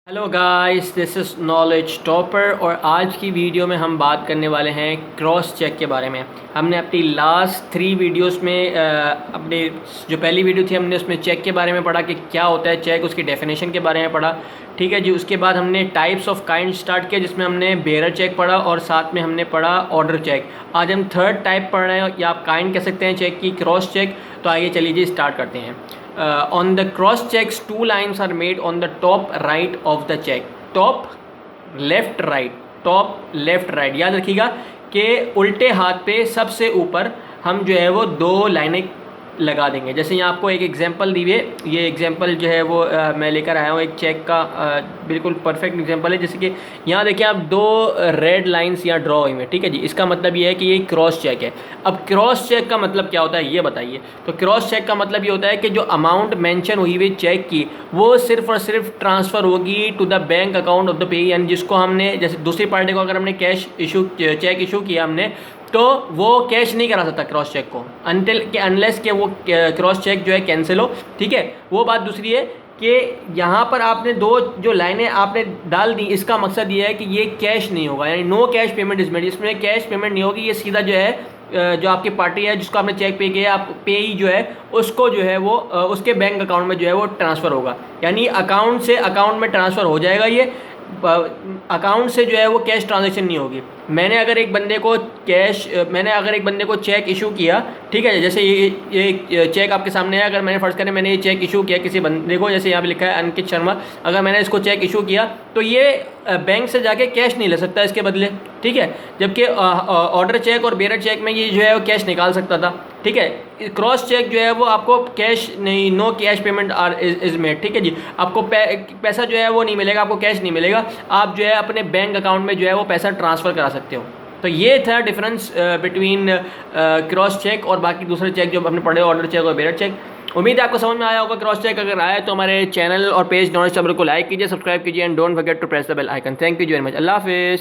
Hello guys, this is knowledge topper और आज की वीडियो में हम बात करने वाले हैं क्रॉस चेक के बारे में। हमने अपनी लास्ट 3 वीडियोस में अपने जो पहली वीडियो थी हमने उसमें चेक के बारे में पढ़ा कि क्या होता है चेक, उसकी डेफिनेशन के बारे में पढ़ा। ठीक है जी। उसके बाद हमने टाइप्स ऑफ काइंड स्टार्ट किया जिसमें हमने बेयरर चेक पढ़ा और साथ में हमने पढ़ा ऑर्डर चेक। आज हम थर्ड टाइप पढ़ रहे हैं या आप काइंड कह सकते हैं चेक की, क्रॉस चेक। तो आइए चलिए जी स्टार्ट करते हैं। On the cross checks, 2 lines are made on the top right of the check. Top left right, top left right, याद रखिएगा कि उल्टे हाथ पे सबसे ऊपर हम जो है वो 2 लाइनें लगा देंगे। जैसे यहाँ आपको एक एग्जांपल दी हुई है, ये एग्जांपल जो है वो मैं लेकर आया हूँ एक चेक का, बिल्कुल परफेक्ट एग्जांपल है। जैसे कि यहाँ देखिए आप 2 रेड लाइंस यहाँ ड्रॉ हुई हैं, ठीक है जी। इसका मतलब ये है कि ये क्रॉस चेक है। अब क्रॉस चेक का मतलब क्या होता है ये बताइए। तो क्रॉस चेक का मतलब ये होता है कि जो अमाउंट मेंशन हुई हुई चेक की वो सिर्फ और सिर्फ ट्रांसफ़र होगी to the bank account of the payee, यानी जिसको हमने, जैसे दूसरी पार्टी को अगर हमने कैश इशू चेक इशू किया हमने, तो वो कैश नहीं करा सकता क्रॉस चेक को अनटिल के अनलेस के वो क्रॉस चेक जो है कैंसिल हो। ठीक है, वो बात दूसरी है कि यहाँ पर आपने 2 जो लाइनें आपने डाल दी, इसका मकसद ये है कि ये कैश नहीं होगा, यानी no cash payment is made. इसमें कैश पेमेंट नहीं होगी, ये सीधा जो है जो आपकी पार्टी है जिसको आपने चेक पे किया, आप पे ही जो है उसको जो है वो उसके बैंक अकाउंट में जो है वो ट्रांसफ़र होगा, यानी अकाउंट से अकाउंट में ट्रांसफ़र हो जाएगा। ये अकाउंट से जो है वो कैश ट्रांजैक्शन नहीं होगी। मैंने अगर एक बंदे को चेक इशू किया, ठीक है, जैसे ये चेक आपके सामने है। अगर मैंने फ़र्ज़ करें मैंने ये चेक इशू किया किसी बंदे को, जैसे यहाँ पे लिखा है अंकित शर्मा, अगर मैंने इसको चेक इशू किया तो ये बैंक से जाके कैश नहीं ले सकता इसके बदले, ठीक है। जबकि ऑर्डर चेक और बेयरर चेक में ये जो है वो कैश निकाल सकता था, ठीक है। क्रॉस चेक जो है वो आपको कैश नहीं, no cash payment is made, ठीक है जी। आपको पैसा जो है वो नहीं मिलेगा, आपको कैश नहीं मिलेगा, आप जो है अपने बैंक अकाउंट में जो है वो पैसा ट्रांसफ़र करा सकते हो। तो ये था डिफरेंस बिटवीन क्रॉस चेक और बाकी दूसरे चेक जो हमने पढ़े, ऑर्डर चेक और बेयरर चेक। उम्मीद है आपको समझ में आया होगा क्रॉस चेक। अगर आया तो हमारे चैनल और पेज नॉलेज टॉपर को लाइक कीजिए, सब्सक्राइब कीजिए and don't forget to press the bell icon. Thank you very much. अल्लाह हाफिज़।